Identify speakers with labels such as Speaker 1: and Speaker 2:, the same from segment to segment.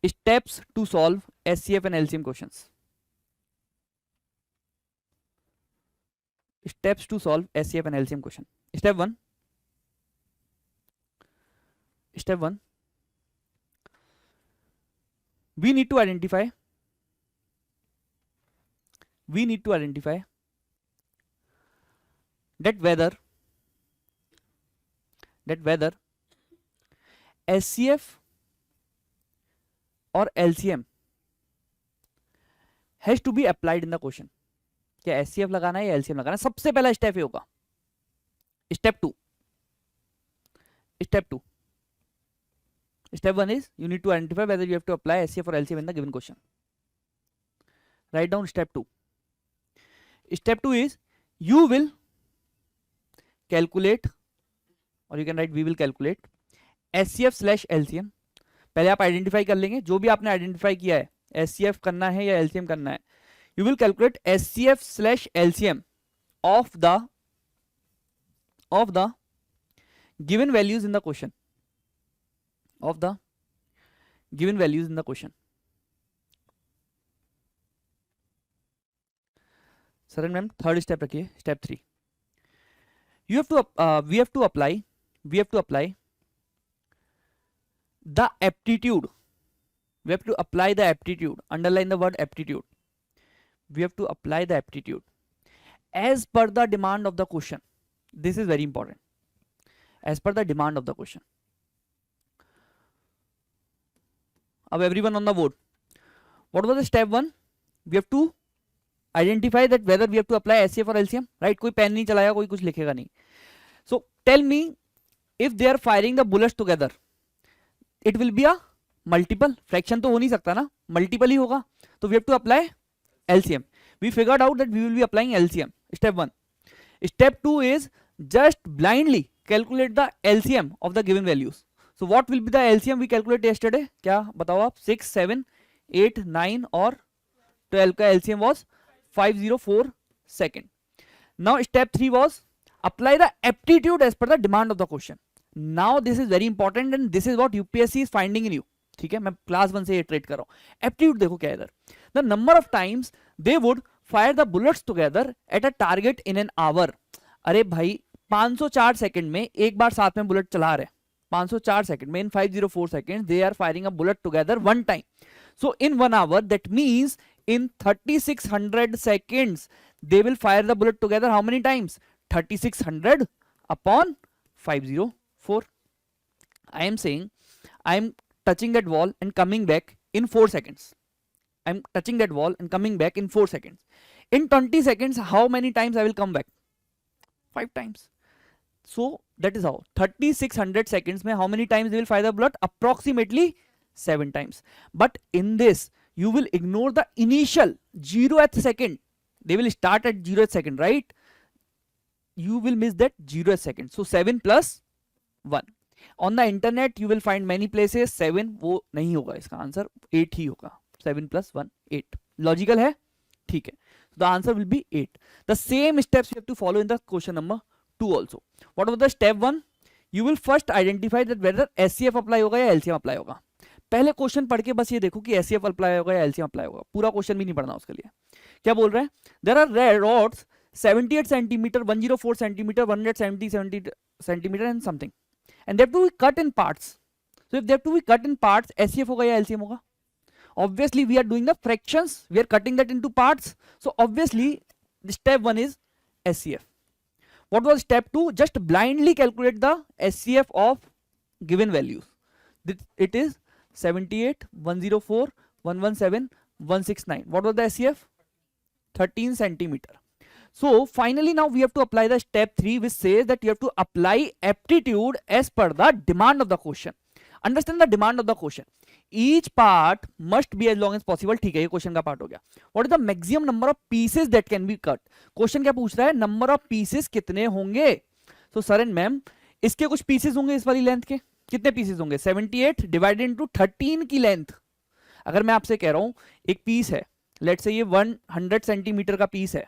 Speaker 1: Steps to solve SCF and LCM questions. Steps to solve SCF and LCM question. Step 1. Step 1. We need to identify that whether SCF or LCM has to be applied in the question. क्या SCF लगाना है या LCM लगाना है? सबसे पहला step ये होगा. Step 2. Step 1 is you need to identify whether you have to apply SCF or LCM in the given question. Write down step 2. Step 2 is you will calculate, or you can write we will calculate SCF/LCM. पहले आप identify कर लेंगे जो भी आपने identify किया है, SCF करना है या LCM करना है. You will calculate SCF/LCM of the given values in the question. Sir ma'am third step रखिए. Step 3. We have to apply the aptitude. We have to apply the aptitude. Underline the word aptitude. We have to apply the aptitude as per the demand of the question. This is very important. As per the demand of the question. Now everyone on the board. What was the step 1? We have to identify that whether we have to apply SCF or LCM. Right? कोई pen नहीं चलाएगा, कोई कुछ लिखेगा नहीं. So tell me, if they are firing the bullets together, it will be a multiple. Fraction तो हो नहीं सकता ना, multiple ही होगा. तो we have to apply LCM. We figured out that we will be applying LCM. Step 1. Step 2 is just blindly calculate the LCM of the given values. So what will be the LCM we calculate yesterday? क्या बताओ आप? 6, 7, 8, 9 और 12 का LCM was 504 second. Now step 3 was apply the aptitude as per the demand of the question. Now this is very important and this is what UPSC is finding in you. ठीक है, मैं class 1 से ये trade कर रहा हूं. Aptitude देखो क्या है इधर. The number of times they wood fire the bullets together at a target in an hour. अरे भाई 504 सेकंड में एक बार साथ में बुलेट चला रहे हैं. 504 सेकंड में in 504 second they are firing a bullet together one time. So in 1 hour that means in 3600 seconds they will fire the bullet together how many times? 3600 upon 504. I am saying I am touching that wall and coming back in 4 seconds. I am touching that wall and coming back in 4 seconds. In 20 seconds how many times I will come back? 5 times. So that is how 3600 seconds mein how many times they will fire the bullet? Approximately 7 times. But in this you will ignore the initial 0th second. They will start at 0th second, right? You will miss that 0th second. So 7 plus 1. On the internet you will find many places 7 वो नहीं होगा, इसका answer 8 ही होगा. 7 plus 1 8. Logical है? ठीक है. So the answer will be 8. The same steps you have to follow in the question number 2 also. What was the step 1? You will first identify that whether SCF apply होगा या LCM apply होगा. पहले question पढ़ के बस ये देखो कि SCF अप्लाई होगा या LCM अप्लाई होगा. पूरा क्वेश्चन भी नहीं पढ़ना उसके लिए. क्या बोल रहे हैं? There are rods 78 centimetre, 104 centimetre, 170 centimetre and something, and they have to be cut in parts. So if they have to be cut in parts, SCF होगा या LCM होगा? Obviously we are doing the fractions, we are cutting that into parts, so obviously the step 1 is SCF. What was step 2? Just blindly calculate the SCF of given values. It is 78, 104, 117, 169. What was the SCF? 13 centimeter. So finally now we have to apply the step 3, which says that you have to apply aptitude as per the demand of the question. Understand the demand of the question. Each part must be as long as possible. ठीक है, ये question का part हो गया. What is the maximum number of pieces that can be cut? Question क्या पूछ रहा है? नंबर ऑफ पीसेस कितने होंगे? तो सर एंड मैम इसके कुछ पीसेस होंगे इस वाली लेंथ के. कितने पीसेस होंगे? 78 डिवाइडेड इनटू 13 की लेंथ. अगर मैं आपसे कह रहा हूं एक पीस है, लेट्स से ये 100 सेंटीमीटर का पीस है,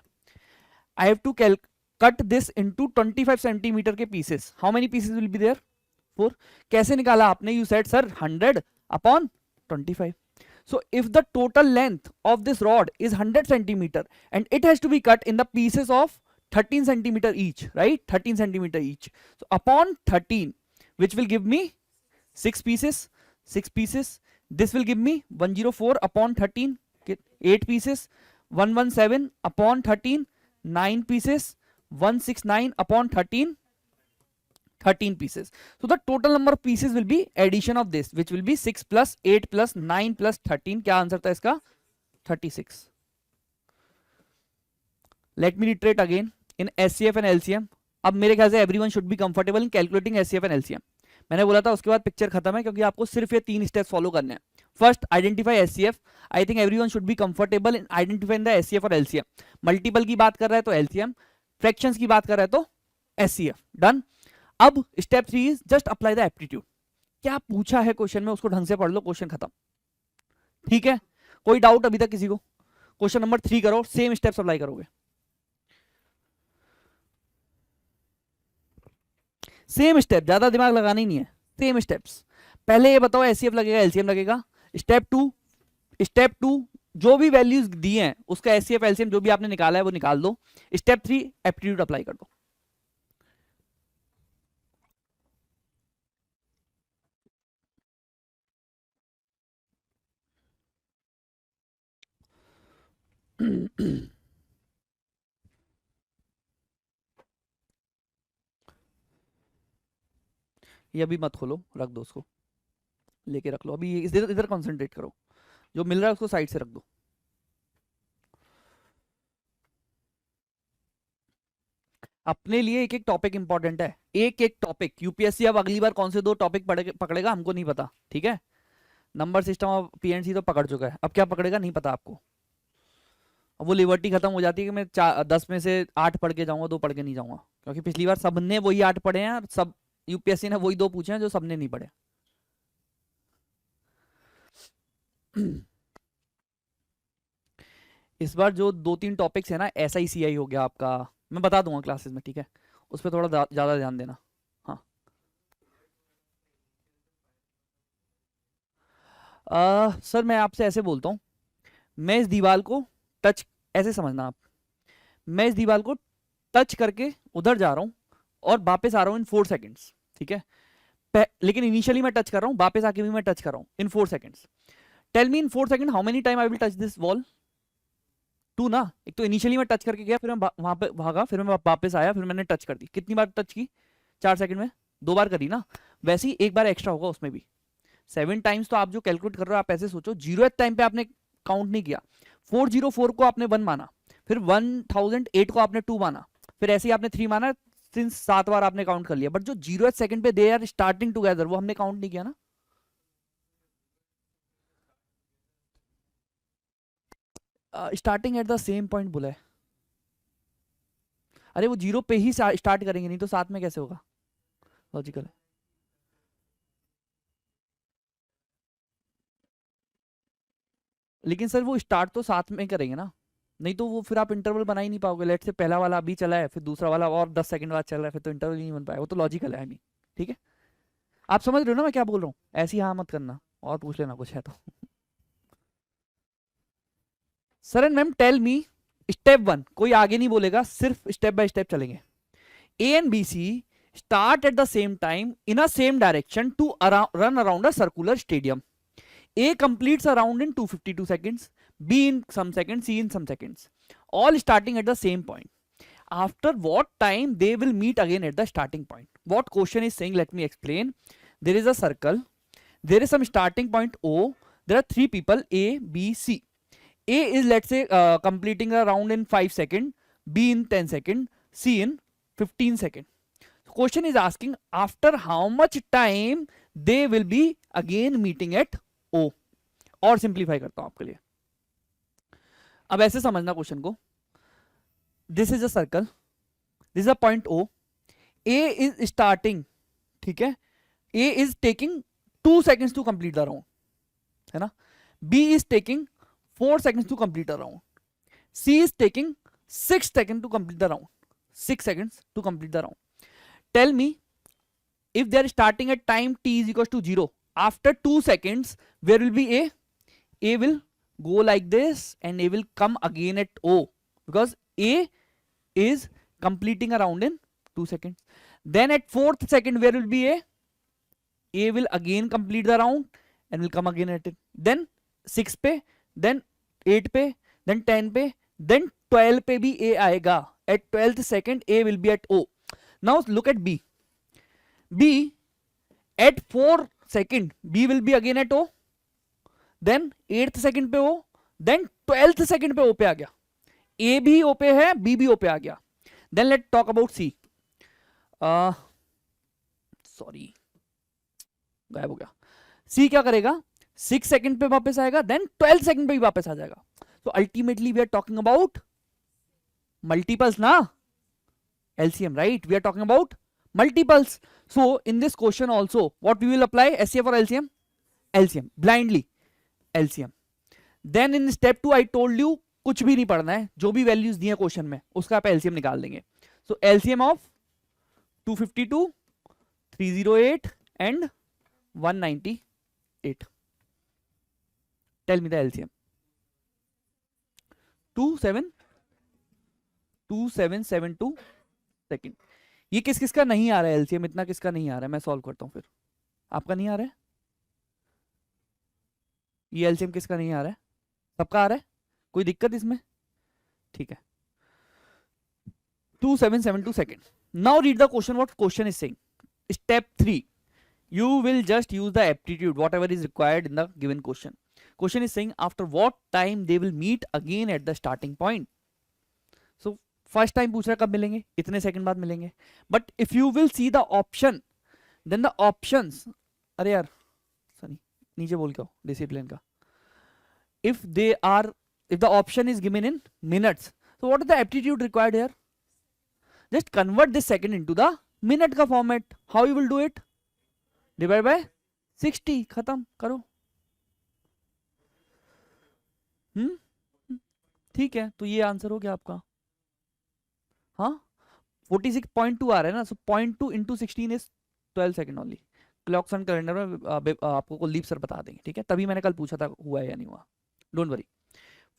Speaker 1: I have to cut this into 25 centimetre के pieces. How many pieces will be there? 4. कैसे निकाला आपने? You said sir 100 upon 25. So if the total length of this rod is 100 centimeter and it has to be cut in the pieces of 13 centimeter each, right? 13 centimeter each. So upon 13, which will give me 6 pieces, 6 pieces. This will give me 104 upon 13, 8 pieces. 117 upon 13, 9 pieces. 169 upon 13, 13 pieces. So the total number of pieces will be addition of this, which will be 6 plus 8 plus 9 plus 13. क्या answer था इसका? 36. Let me reiterate again in SCF and LCM. अब मेरे ख्याल से everyone should be comfortable in calculating SCF and LCM. मैंने बोला था उसके बाद पिक्चर खत्म है, क्योंकि आपको सिर्फ ये 3 स्टेप्स फॉलो करने हैं. First identify SCF. I think everyone should be comfortable in identifying the SCF और LCM. मल्टीपल की बात कर रहा है तो LCM, फ्रैक्शंस की बात कर रहा है तो SCF. डन. अब step 3 is just apply the aptitude. क्या पूछा है क्वेश्चन में उसको ढंग से पढ़ लो, क्वेश्चन खत्म. ठीक है, कोई डाउट अभी तक किसी को? क्वेश्चन नंबर 3 करो, सेम स्टेप्स अप्लाई करोगे. सेम स्टेप, ज्यादा दिमाग लगाना ही नहीं है, सेम स्टेप्स. पहले ये बताओ SCF लगेगा LCM लगेगा. स्टेप 2 जो भी वैल्यूज दी हैं उसका SCF LCM जो भी आपने निकाला है वो निकाल दो. स्टेप 3 एप्टीट्यूड अप्लाई कर दो. ये अभी मत खोलो, रख दो उसको, लेके रख लो अभी. इधर इधर कंसंट्रेट करो, जो मिल रहा है उसको साइड से रख दो. अपने लिए एक एक टॉपिक इंपॉर्टेंट है, एक एक टॉपिक. यूपीएससी अब अगली बार कौन से 2 टॉपिक पकड़ेगा हमको नहीं पता. ठीक है, नंबर सिस्टम और PNC तो पकड़ चुका है, अब क्या पकड़ेगा नहीं पता आपको. अब वो लिबर्टी खत्म हो जाती है कि मैं 10 में से 8 पढ़ के जाऊंगा, 2 पढ़ के नहीं जाऊंगा, क्योंकि पिछली बार सबने वही 8 पढ़े हैं और सब यूपीएससी ने वही 2 पूछे हैं जो सबने नहीं पढ़े. इस बार जो 2-3 टॉपिक्स है ना, SICI हो गया आपका, मैं बता दूंगा क्लासेस में. ठीक है, उस पर थोड़ा ज्यादा ध्यान देना. हाँ सर मैं आपसे ऐसे बोलता हूँ, मैं इस दीवार को टच, ऐसे समझना आप, मैं इस दीवार को टच करके उधर जा रहा हूँ और वापस आ रहा हूँ इन 4 सेकेंड्स. ठीक है, लेकिन इनिशियली मैं टच कर रहा हूँ, वापस आके भी मैं टच कर रहा हूँ in 4 seconds. Tell me in 4 second how many time I will touch this wall? 2 no. एक तो इनिशियली मैं टच करके गया, फिर मैं वहां पे भागा, फिर मैं वापस आया, फिर मैंने टच कर दी. कितनी बार टच की? 4 सेकंड में 2 बार करी ना. वैसे ही एक बार एक्स्ट्रा होगा उसमें भी. 7 टाइम्स तो आप जो कैलकुलेट कर रहे हो, आप ऐसे सोचो 0th टाइम पे आपने काउंट नहीं किया, 404 को आपने 1 माना, फिर 1008 को आपने 2 माना, फिर ऐसे ही आपने 3 माना, सिंस 7 बार आपने काउंट कर लिया. बट जो 0th सेकंड पे दे आर स्टार्टिंग टुगेदर, वो हमने काउंट नहीं किया ना. Starting at the same point बोला है. अरे वो 0 पे ही स्टार्ट करेंगे, नहीं तो साथ में कैसे होगा? लॉजिकल है. लेकिन सर वो स्टार्ट तो साथ में करेंगे ना, नहीं तो वो फिर आप इंटरवल बना ही नहीं पाओगे. लेट से पहला वाला अभी चला है, फिर दूसरा वाला और 10 सेकंड बाद चल रहा है, फिर तो इंटरवल ही नहीं बन पाएगा. वो तो लॉजिकल है आई मीन. ठीक है, आप समझ रहे हो ना मैं क्या बोल रहा हूँ? ऐसी हाँ मत करना, और पूछ लेना कुछ है तो. Sir and ma'am tell me step 1. कोई आगे नहीं बोलेगा, सिर्फ स्टेप बाय स्टेप चलेंगे. A and BC start at the same time in a same direction to run around a circular stadium. A completes a round in 252 seconds, B in some seconds, C in some seconds, all starting at the same point. After what time they will meet again at the starting point? What question is saying? Let me explain. There is a circle, there is some starting point O, there are 3 people A, B, C. A is, let's say, completing a round in 5 seconds, B in 10 seconds, C in 15 seconds. Question is asking after how much time they will be again meeting at O. और simplify करता हूं आपके लिए. अब ऐसे समझना question को. This is a circle, this is a point O. A is starting, ठीक है, A is taking 2 seconds to complete the round, है ना. B is taking 4 seconds to complete the round. C is taking 6 seconds to complete the round. 6 seconds to complete the round. Tell me, if they are starting at time t is equals to 0, after 2 seconds, where will be A? A will go like this and A will come again at O, because A is completing a round in 2 seconds. Then at 4th second, where will be A? A will again complete the round and will come again at it. Then 6 पे, then 8 पे, then 10 पे, then 12 पे भी A आएगा. At 12th second, A will be at O. Now look at B. B at 4 second, B will be again at O. Then 8th second पे O. Then 12th second पे O पे आ गया. A भी O पे है, B भी O पे आ गया. Then let's talk about C. Sorry, गायब हो गया. C क्या करेगा? 6 सेकंड पे वापस आएगा, देन 12 सेकंड पे भी वापस आ जाएगा. So ultimately we are talking about multiples ना, LCM, right? We are talking about multiples. So in this question also, what we will apply? SCF or LCM? LCM, blindly LCM. Then in step 2 I told you कुछ भी नहीं पढ़ना है, जो भी values दी है question में उसका आप LCM निकाल देंगे. So LCM of 252, 308 and 198. Tell me the LCM. 2772 second. ये किस किस का नहीं आ रहा है LCM? इतना किसका नहीं आ रहा है? मैं सॉल्व करता हूं फिर. आपका नहीं आ रहा है? ये LCM किसका नहीं आ रहा है? सबका आ रहा है? कोई दिक्कत इसमें? ठीक है. 2772 second. Now read the question. What question is saying? Step 3. You will just use the aptitude, whatever is required in the given question. Question is saying after what time they will meet again at the starting point. So first time पूछ रहा है कब मिलेंगे? इतने second बाद मिलेंगे. But if you will see the option, then the options, अरे यार सनी नीचे बोल के आओ डिसिप्लिन का. If the option is given in minutes, so what is the aptitude required here? Just convert this second into the minute का format. How you will do it? Divide by 60. खत्म करो. ठीक है, तो ये आंसर हो गया आपका. हाँ 46.2 आ रहा है ना. सो 0.2 into 16 is 12 second only. Clocks and calendar में आपको कुलदीप सर बता देंगे. ठीक है, तभी मैंने कल पूछा था हुआ है या नहीं हुआ. Don't worry.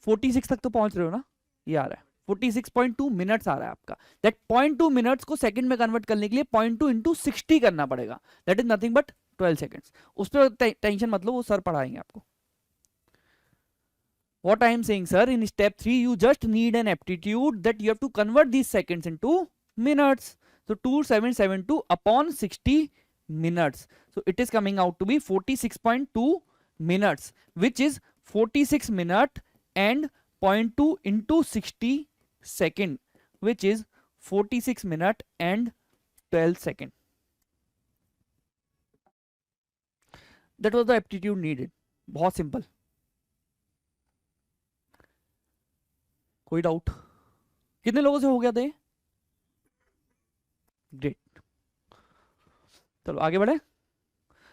Speaker 1: 46 तक तो पहुंच रहे हो ना. ये आ रहा है 46.2 मिनट्स आ रहा है आपका. दैट 0.2 मिनट्स को सेकंड में कन्वर्ट करने के लिए 0.2 इंटू 60 करना पड़ेगा. That is nothing but 12 seconds. उस पर टेंशन मतलब वो सर पढ़ाएंगे आपको. What I am saying, sir, in step 3, you just need an aptitude that you have to convert these seconds into minutes. So 2772 upon 60 minutes. So it is coming out to be 46.2 minutes, which is 46 minute and 0.2 into 60 second, which is 46 minute and 12 second. That was the aptitude needed. बहुत simple. कोई doubt? कितने लोगों से हो गया था ये? Great. चलो आगे बढ़े.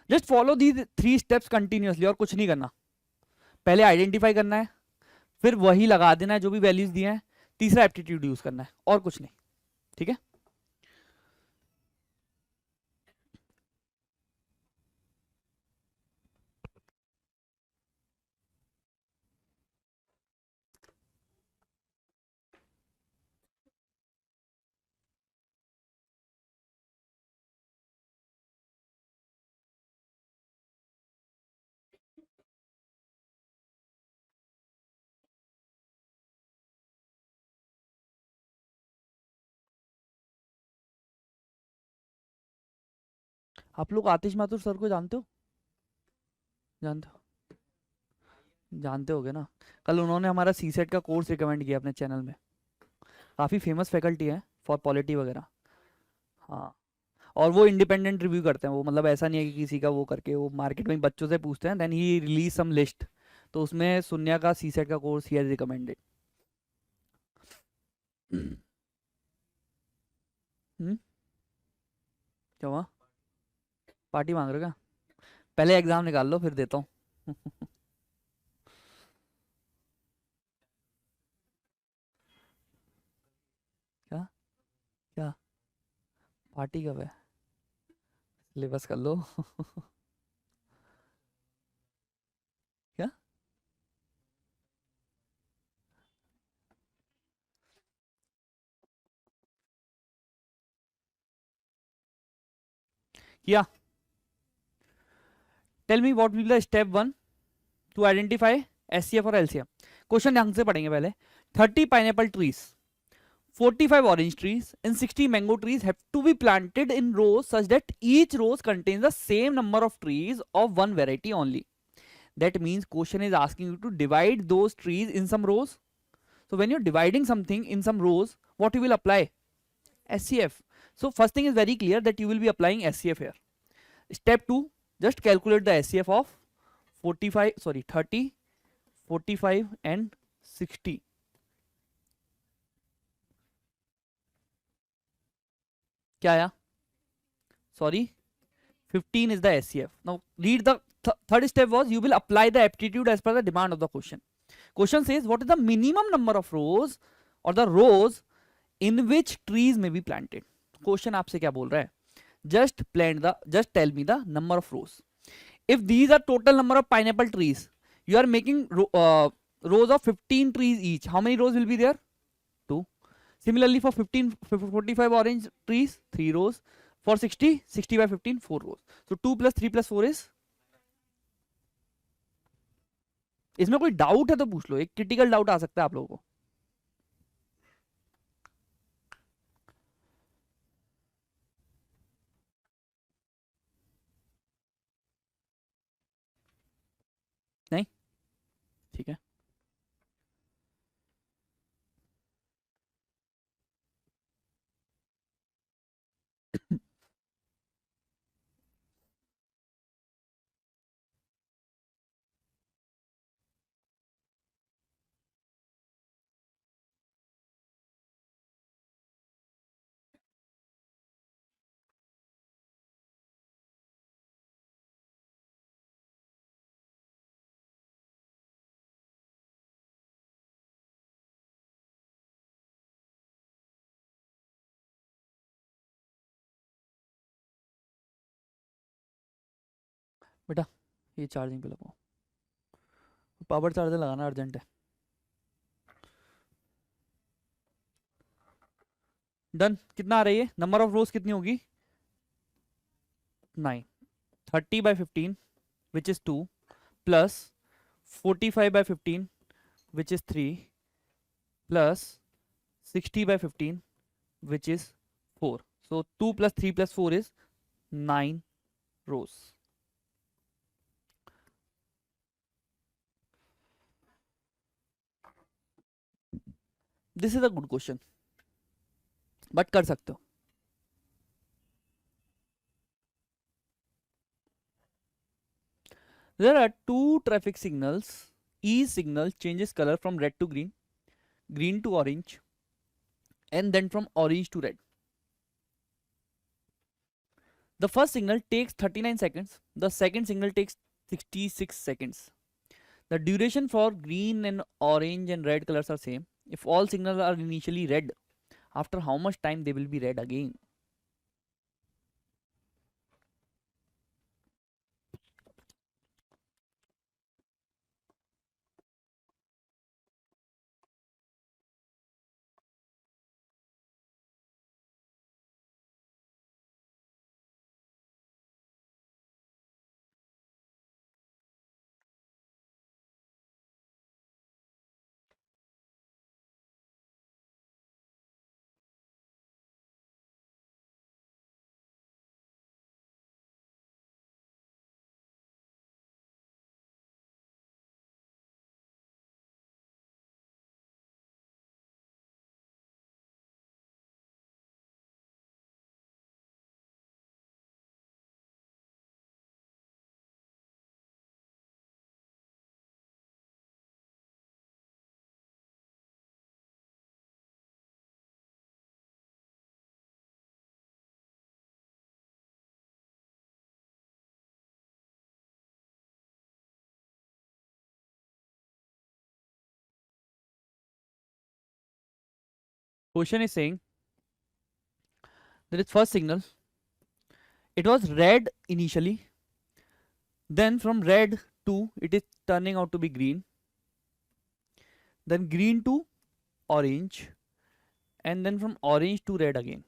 Speaker 1: Just follow the 3 steps continuously और कुछ नहीं करना. पहले आइडेंटिफाई करना है, फिर वही लगा देना है जो भी वैल्यूज दिए हैं, तीसरा एप्टीट्यूड यूज करना है और कुछ नहीं. ठीक है. आप लोग आतिश माथुर सर को जानते हो? जानते होगे ना. कल उन्होंने हमारा सीसेट का कोर्स रिकमेंड किया अपने चैनल में. काफ़ी फेमस फैकल्टी है फॉर पॉलिटी वगैरह. हाँ, और वो इंडिपेंडेंट रिव्यू करते हैं. वो मतलब ऐसा नहीं है कि किसी का वो करके, वो मार्केट में बच्चों से पूछते हैं. Then he release some list. तो उसमें सुन्या का सीसेट का कोर्स ही रिकमेंडेड. क्या हुआ? पार्टी मांग रहे हो क्या? पहले एग्जाम निकाल लो फिर देता हूँ. क्या क्या पार्टी कब है? सिलेबस कर लो. क्या किया? Tell me what will be the step 1 to identify HCF और एलसीएम. क्वेश्चन ढंग से पढ़ेंगे पहले. 30 pineapple trees, 45 orange trees and 60 mango trees have to be planted in rows such that each row contains the same number of trees of one variety only. That means question is asking you to divide those trees in some rows. So when you're dividing something in some rows, what you will apply? SCF. So first thing is very clear that you will be applying SCF here. Step 2, just calculate the SCF of 30, 45 and 60. क्या आया? Sorry, 15 is the SCF. Now read the third step was you will apply the aptitude as per the demand of the question. Question says what is the minimum number of rows or the rows in which trees may be planted. Question आपसे क्या बोल रहा है? Just tell me the number of rows. If these are total number of pineapple trees, you are making rows of 15 trees each. How many rows will be there? 2. Similarly for 45 orange trees, 3 rows. For 60 by 15, 4 rows. So 2 plus 3 plus 4 is. इसमें कोई doubt है तो पूछ लो, एक critical doubt आ सकता है आप लोगों को. नहीं? ठीक है. बेटा ये चार्जिंग पे लगाओ, पावर चार्जर लगाना अर्जेंट है. डन. कितना आ रही है? नंबर ऑफ रोज कितनी होगी? 9. 30 by 15 which is 2 plus 45 by 15 which is 3 plus 60 by 15 which is 4. So 2 plus 3 plus 4 is 9 rows. This is a good question, but कर सकते हो. There are 2 traffic signals. Each signal changes color from red to green, green to orange, and then from orange to red. The first signal takes 39 seconds. The second signal takes 66 seconds. The duration for green and orange and red colors are same. If all signals are initially red, after how much time they will be red again? Question is saying there is first signal. It was red initially. Then from red to it is turning out to be green. Then green to orange. And then from orange to red again.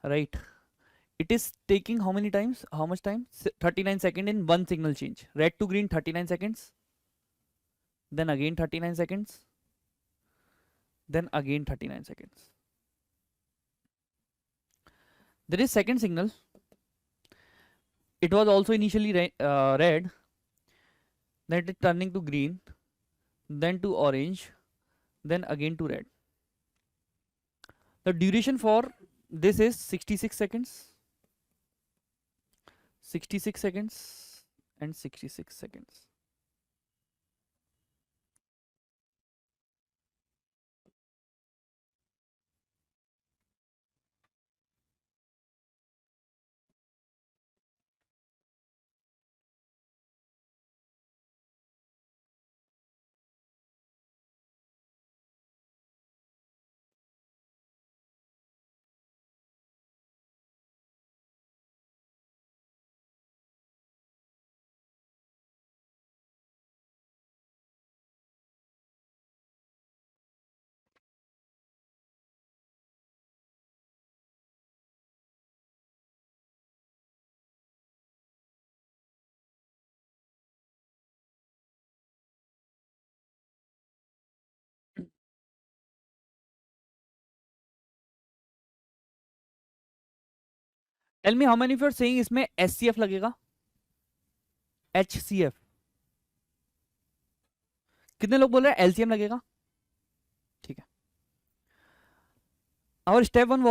Speaker 1: Right. it is taking how many times, how much time? 39 seconds in one signal change. Red to green 39 seconds, then again 39 seconds, then again 39 seconds. There is second signal. It was also initially red, then it is turning to green, then to orange, then again to red. The duration for this is 66 seconds, 66 seconds, and 66 seconds. Tell me how many of you are saying इसमें SCF लगेगा? HCF. कितने लोग बोल रहे हैं LCM लगेगा? ठीक है. Our step one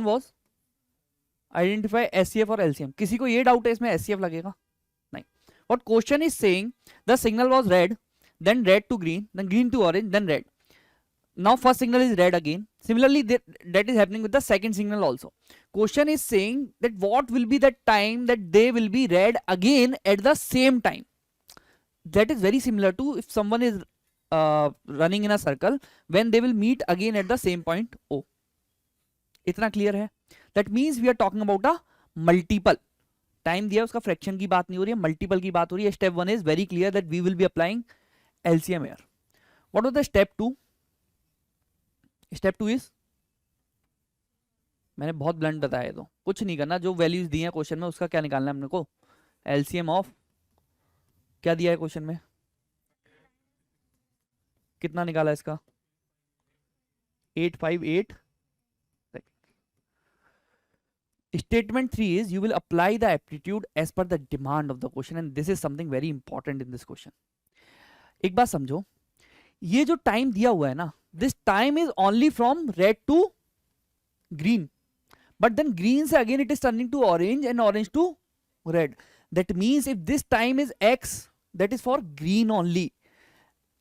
Speaker 1: was identify SCF और LCM. किसी को ये डाउट है इसमें SCF लगेगा? नहीं. What question is saying the signal was red, then red to green, then green to orange, then red. Now first signal is red again. Similarly, that is happening with the second signal also. Question is saying that what will be the time that they will be red again at the same time. That is very similar to if someone is running in a circle when they will meet again at the same point O. इतना clear है? That means we are talking about a multiple. Time दिया उसका fraction की बात नहीं हो रही है, multiple की बात हो रही है. Step 1 is very clear that we will be applying LCM here. What was the step 2? Step 2 is, मैंने बहुत ब्लंट बताया, तो कुछ नहीं करना, जो वैल्यूज दी हैं क्वेश्चन में उसका क्या निकालना है अपने को. LCM ऑफ क्या दिया है क्वेश्चन में, कितना निकाला इसका, 858. Statement 3 is you will apply the aptitude as per the demand of the question, and this is something very important in this question. एक बात समझो, ये जो टाइम दिया हुआ है ना, this time is only from red to green, but then green से again it is turning to orange and orange to red. That means if this time is x, that is for green only.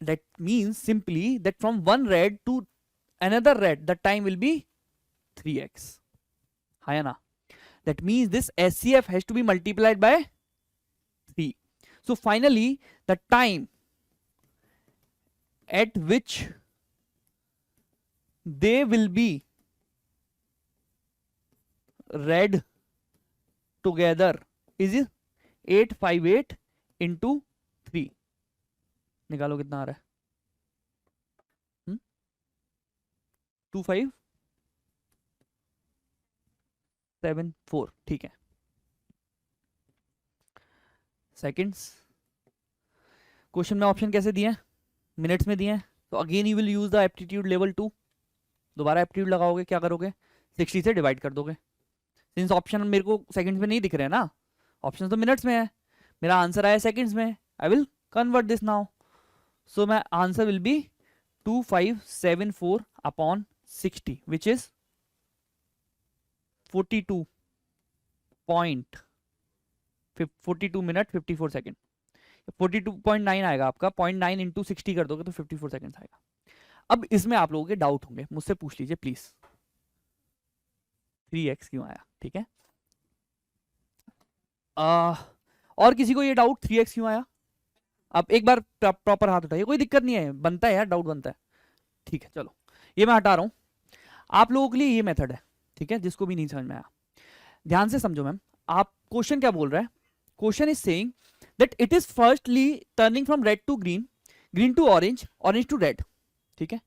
Speaker 1: That means simply that from one red to another red the time will be 3x. है ना? That means this SCF has to be multiplied by 3. So finally the time at which they will be red together is 858 into 3. निकालो कितना आ रहा है, 2574. ठीक है. Seconds question में option कैसे दिए हैं, मिनट्स में दिए हैं. तो again you will use the aptitude level 2. दोबारा एप्टीट्यूड लगाओगे, क्या करोगे, 60 से डिवाइड कर दोगे. सिंस ऑप्शन मेरे को सेकंड्स में नहीं दिख रहे हैं ना, ऑप्शन तो मिनट्स में है, मेरा आंसर आया सेकंड्स में. I will convert this now. So my answer will be 2574 upon 60 which is 42 minute 54 second. 42.9 आएगा आपका, 0.9 इंटू 60 कर दोगे तो 54 सेकेंड आएगा. अब इसमें आप लोगों के डाउट होंगे, मुझसे पूछ लीजिए प्लीज, 3x क्यों आया. ठीक है, और किसी को ये डाउट 3x क्यों आया. अब एक बार प्रॉपर हाथ उठाइए, कोई दिक्कत नहीं है, बनता है यार, डाउट बनता है. ठीक है, चलो ये मैं हटा रहा हूं. आप लोगों के लिए ये मेथड है, ठीक है, जिसको भी नहीं समझ में आया ध्यान से समझो. मैम आप क्वेश्चन क्या बोल रहा है, question is saying that it is firstly turning from red to green, green to orange, orange to red. ठीक है,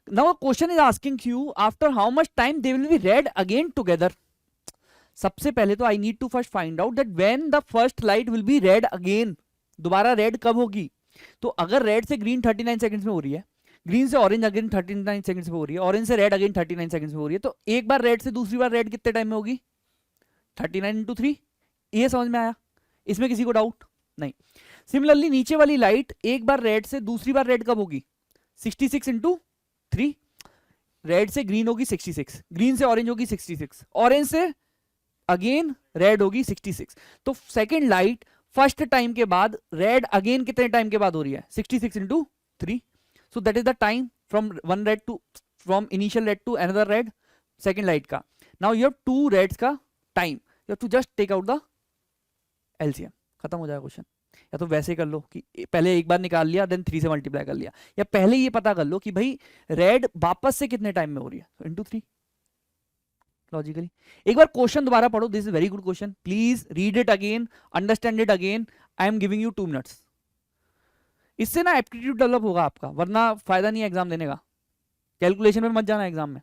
Speaker 1: Now a question is asking you after how much time they will be read again together. सबसे पहले तो I need to first find out that when the first light will be red again, दोबारा red कब होगी। तो अगर red से green 39 seconds में हो रही है, ग्रीन से ऑरेंज अगेन 39 सेकंड्स में हो रही है, ऑरेंज से रेड अगेन 39 सेकंड्स में हो रही है, तो एक बार रेड से दूसरी बार रेड कितने टाइम में होगी? 39 इंटू 3। ये समझ में आया? इसमें किसी को डाउट नहीं। सिमिलरली नीचे वाली लाइट एक बार रेड से दूसरी बार रेड कब होगी? 66 इंटू 3। रेड से ग्रीन होगी 66, ग्रीन से ऑरेंज होगी 66, ऑरेंज से अगेन रेड होगी 66। तो सेकेंड लाइट फर्स्ट टाइम के बाद रेड अगेन कितने टाइम के बाद हो रही है? 66 into 3। So that is the time from one red to, from initial red to another red, second light का। Now you have two reds का time, you have to just take out the LCM, खत्म हो जाएगा question. या तो वैसे कर लो कि पहले एक बार निकाल लिया देन 3 से मल्टीप्लाई कर लिया, या पहले ये पता कर लो कि भाई रेड वापस से कितने टाइम में हो रही है, इंटू 3 लॉजिकली। एक बार क्वेश्चन दोबारा पढ़ो, this is very good question, please read it again, understand it again. I am giving you 2 minutes. इससे ना एप्टीट्यूड डेवलप होगा आपका, वरना फायदा नहीं है एग्जाम देने का। कैलकुलेशन में मत जाना एग्जाम में।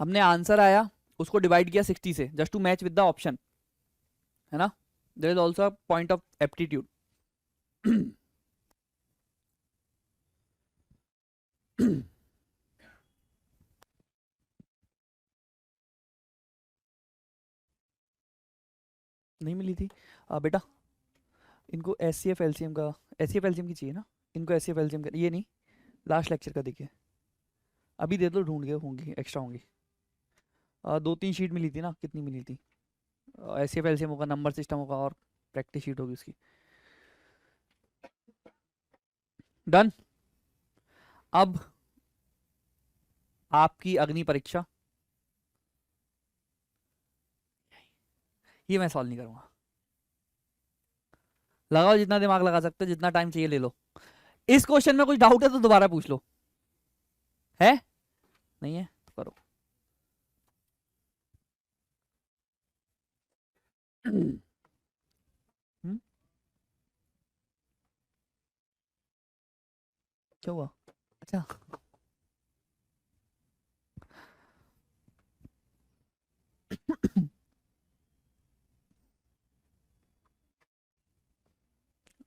Speaker 1: हमने आंसर आया उसको डिवाइड किया 60 से, just to match with the option, है ना। There is also a point of aptitude. नहीं मिली थी बेटा, इनको एस सी एफ एलसीएम का, एस सी एफ एलसीएम की चाहिए ना इनको, एस सी एफ एलसीएम का ये नहीं, लास्ट लेक्चर का देखिए, अभी दे दो, ढूंढ के होंगी एक्स्ट्रा होंगी। 2-3 शीट मिली थी ना, कितनी मिली थी? एस सी एफ एलसीएम होगा, नंबर सिस्टम होगा, और प्रैक्टिस शीट होगी उसकी। डन। अब आपकी अग्नि परीक्षा, ये मैं सॉल्व नहीं करूंगा। लगाओ जितना दिमाग लगा सकते हो, जितना टाइम चाहिए ले लो। इस क्वेश्चन में कुछ डाउट है तो दोबारा पूछ लो, है नहीं है तो करो। हम्म, क्या हुआ? अच्छा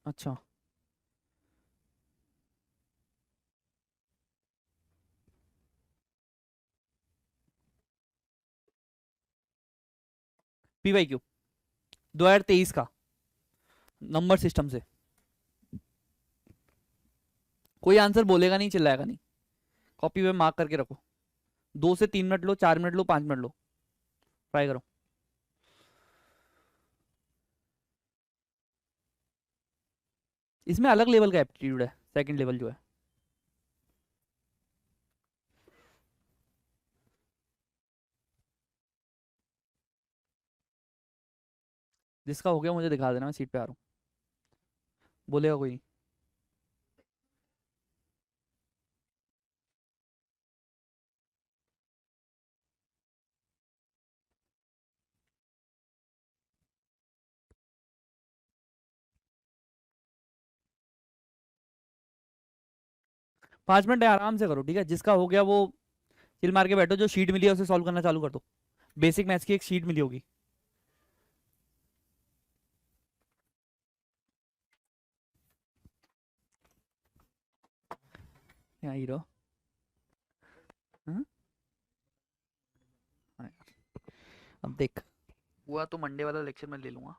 Speaker 1: अच्छा, पीवाईक्यू 2023 का नंबर सिस्टम से। कोई आंसर बोलेगा नहीं, चिल्लाएगा नहीं, कॉपी पे मार्क करके रखो। 2 से 3 minute low, 4 minute low, 5 minute low, try करो। इसमें अलग लेवल का एप्टीट्यूड है, सेकंड लेवल जो है। जिसका हो गया मुझे दिखा देना, मैं सीट पे आ रहा हूँ, बोलेगा कोई नहीं। पाँच मिनट है, आराम से करो, ठीक है। जिसका हो गया वो चिल मार के बैठो, जो शीट मिली है उसे सॉल्व करना चालू कर दो। बेसिक मैथ्स की एक शीट मिली होगी। यहाँ ही रहो। हाँ? हाँ यार, अब देख, हुआ तो मंडे वाला लेक्चर में ले लूंगा।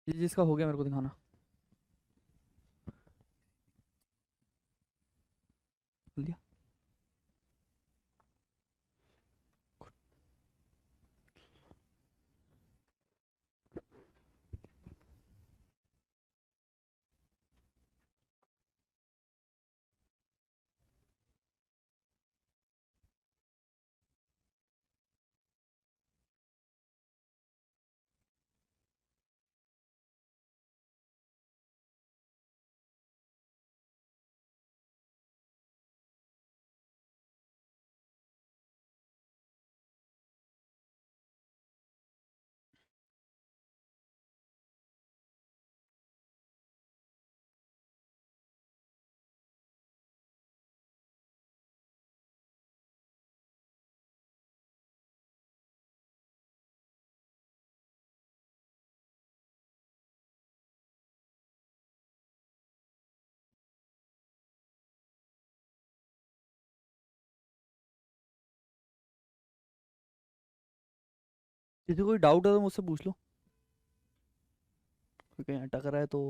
Speaker 1: जिसका हो गया मेरे को दिखाना। लिया। किसी को कोई डाउट है तो मुझसे पूछ लो, कोई कहीं अटक रहा है तो।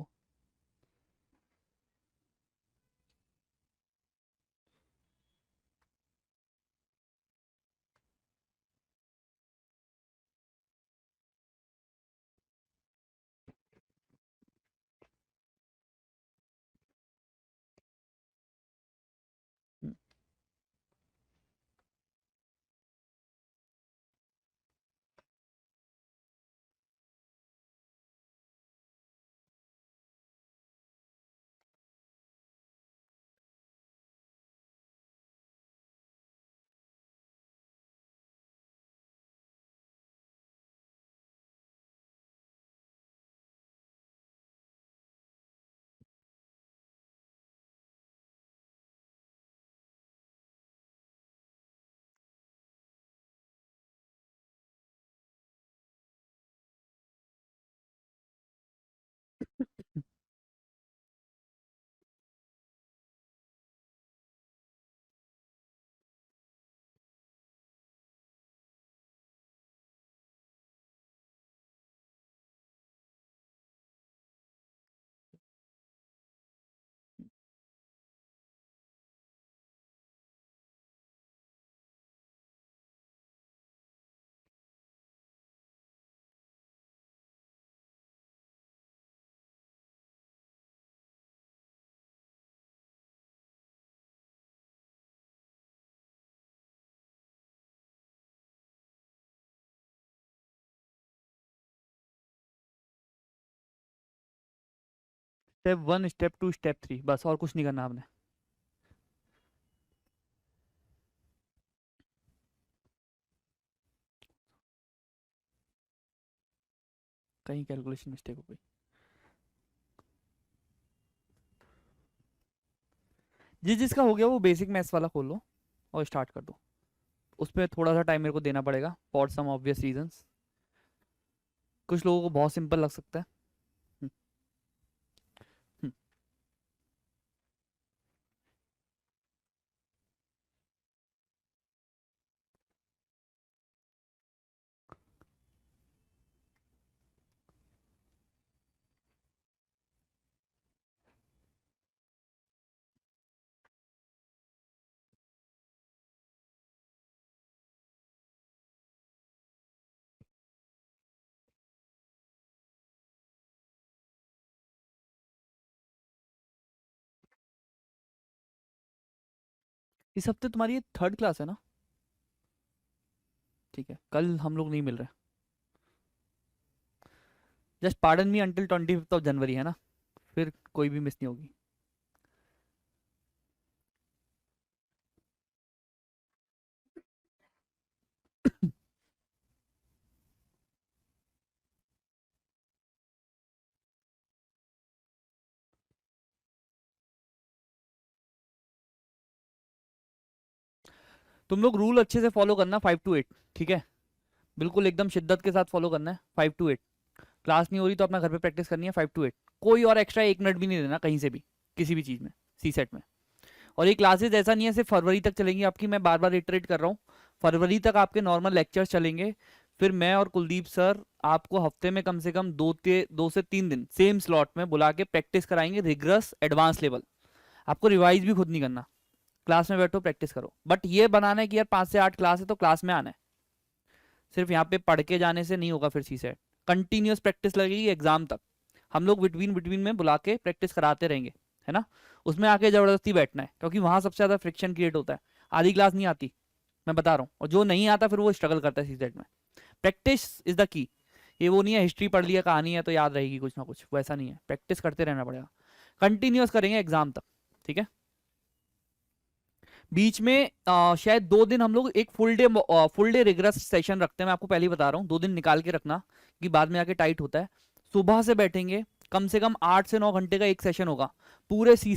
Speaker 1: स्टेप 1, स्टेप 2, स्टेप 3, बस और कुछ नहीं करना आपने। कहीं कैलकुलेशन मिस्टेक हो गई। जिसका हो गया वो बेसिक मैथ्स वाला खोल लो और स्टार्ट कर दो। उस पर थोड़ा सा टाइम मेरे को देना पड़ेगा फॉर सम ऑब्वियस रीजंस। कुछ लोगों को बहुत सिंपल लग सकता है। हम्म, हम्म। इस हफ्ते तुम्हारी ये थर्ड क्लास है ना? ठीक है, कल हम लोग नहीं मिल रहे। जस्ट पार्डन मी अंटिल 25 जनवरी है ना, फिर कोई भी मिस नहीं होगी। तुम लोग रूल अच्छे से फॉलो करना, 5 to 8, ठीक है? बिल्कुल एकदम शिद्दत के साथ फॉलो करना है, 5 to 8। क्लास नहीं हो रही तो अपना घर पे प्रैक्टिस करनी है, 5 to 8। कोई और एक्स्ट्रा 1 मिनट भी नहीं देना कहीं से भी, किसी भी चीज़ में, सी सेट में। और ये क्लासेस ऐसा नहीं है सिर्फ फरवरी तक चलेंगी आपकी, मैं बार बार रिटरेट कर रहा हूँ। फरवरी तक आपके नॉर्मल लेक्चर्स चलेंगे। फिर मैं और कुलदीप सर आपको हफ्ते में कम से कम 2 से 3 दिन सेम स्लॉट में बुला के प्रैक्टिस कराएंगे रिग्रस एडवांस लेवल। आपको रिवाइज भी खुद नहीं करना, क्लास में बैठो प्रैक्टिस करो। बट ये बनाना है कि यार 5 से 8 क्लास है तो क्लास में आना है, सिर्फ यहाँ पे पढ़ के जाने से नहीं होगा। फिर सी सेट कंटिन्यूस प्रैक्टिस लगेगी एग्जाम तक। हम लोग बिटवीन बिटवीन में बुला के प्रैक्टिस कराते रहेंगे, है ना। उसमें आके जबरदस्ती बैठना है, क्योंकि वहां सबसे ज्यादा फ्रिक्शन क्रिएट होता है। आधी क्लास नहीं आती, मैं बता रहा हूँ, और जो नहीं आता फिर वो स्ट्रगल करता है सी सेट में। Practice is the key. ये वो नहीं है हिस्ट्री पढ़ लिया कहानी है तो याद रहेगी कुछ ना कुछ, वैसा नहीं है। प्रैक्टिस करते रहना पड़ेगा, कंटिन्यूस करेंगे एग्जाम तक, ठीक है। बीच में शायद 2 दिन हम लोग एक फुल डे रिग्रेस सेशन रखते हैं। मैं आपको पहले ही बता रहा हूँ, 2 दिन निकाल के रखना कि बाद में आके टाइट होता है। सुबह से बैठेंगे, कम से कम 8 से 9 घंटे का एक सेशन होगा पूरे सी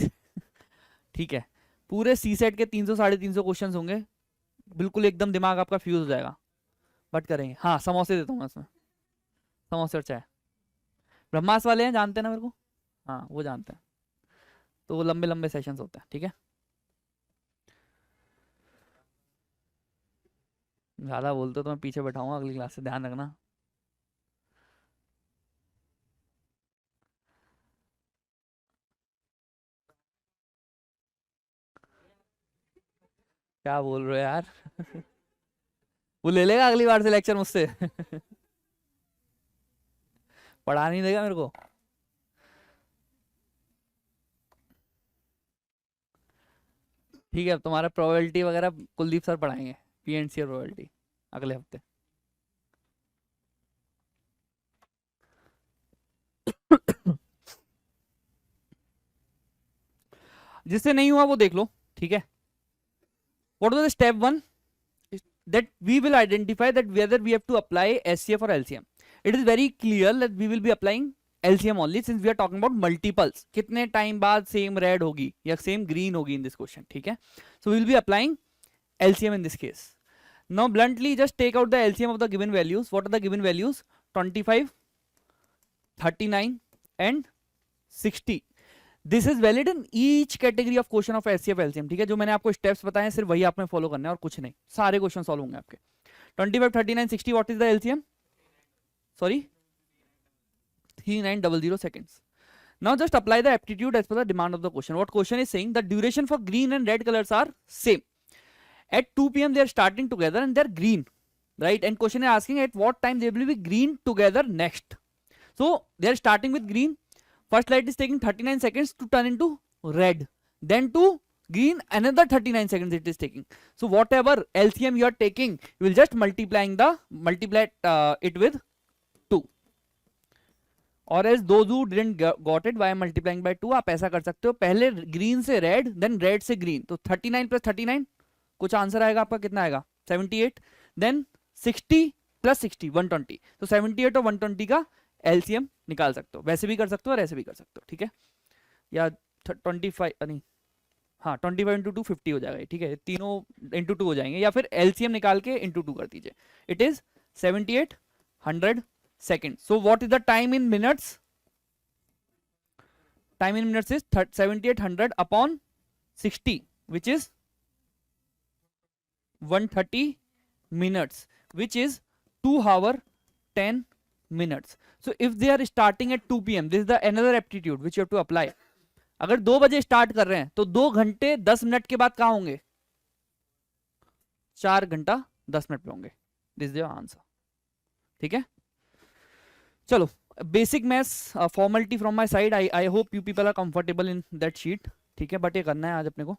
Speaker 1: ठीक है, पूरे सी सेट के 300-350 क्वेश्चन होंगे, बिल्कुल एकदम दिमाग आपका फ्यूज हो जाएगा। बट करेंगे। हाँ समोसे देता हूँ मैं उसमें, समोसे और चाय। ब्रह्मास वाले हैं, जानते हैं ना मेरे को, हाँ वो जानते हैं। तो वो लंबे लंबे सेशंस होते हैं, ठीक है। ज्यादा बोलते तो मैं पीछे बैठाऊंगा अगली क्लास से, ध्यान रखना। क्या बोल रहे हो यार वो ले लेगा अगली बार से लेक्चर मुझसे पढ़ा नहीं देगा मेरे को। ठीक है, अब तुम्हारा प्रोबेबिलिटी वगैरह कुलदीप सर पढ़ाएंगे, पीएनसी और प्रोबेबिलिटी अगले हफ्ते। जिससे नहीं हुआ वो देख लो, ठीक है। What was step 1 that we will identify that whether we have to apply SCF or LCM. It is very clear that we will be applying LCM only since we are talking about multiples. कितने time बाद same red होगी या same green होगी in this question, ठीक है। So we will be applying LCM in this case. Now bluntly just take out the LCM of the given values. What are the given values? 25, 39 and 60. This is valid in each category of question of HCF LCM, ठीक है। जो मैंने आपको steps बताए हैं सिर्फ वही आपने फॉलो करना है और कुछ नहीं, सारे क्वेश्चन सॉल्व होंगे आपके। 25, 39, 60 what is the LCM? Sorry 3900 seconds. Now just apply the aptitude as per the demand of the question. What question is saying? The duration for green and red colors are same. At 2 p.m. they are starting together and they are green, right? And question is asking at what time they will be green together next. So they are starting with green. First light is taking 39 seconds to turn into red. Then to green, another 39 seconds it is taking. So whatever LCM you are taking, you will just multiply it with 2. और as those who didn't got it by multiplying by 2, आप ऐसा कर सकते हो, पहले green से red then red से green, तो 39 प्लस 39 कुछ आंसर आएगा आपका, कितना आएगा 78, देन 60 प्लस 60 120, तो 78 और 120 का एलसीएम निकाल सकते हो। वैसे भी कर सकते हो और ऐसे भी कर सकते हो, ठीक है। या 25 नहीं, हाँ 25 इंटू 2 50 हो जाएगा, ठीक है। तीनों इंटू 2 हो जाएंगे, या फिर एलसीएम निकाल के इंटू 2 कर दीजिए। It is 78 100 seconds. So what is the time in minutes? Time in minutes is 7800 upon 60, which is 130 minutes, which is 2 hour 10 minutes. So if they are starting at 2 p.m, this is the another aptitude which you have to apply. अगर 2 बजे start कर रहे हैं तो 2 घंटे 10 minute के बाद कहाँ होंगे? 4 घंटा 10 मिनट पे होंगे। दिस इज योर आंसर, ठीक है। चलो, basic maths formality from my side, I hope you people are comfortable in that sheet, ठीक है। बट ये करना है आज अपने को।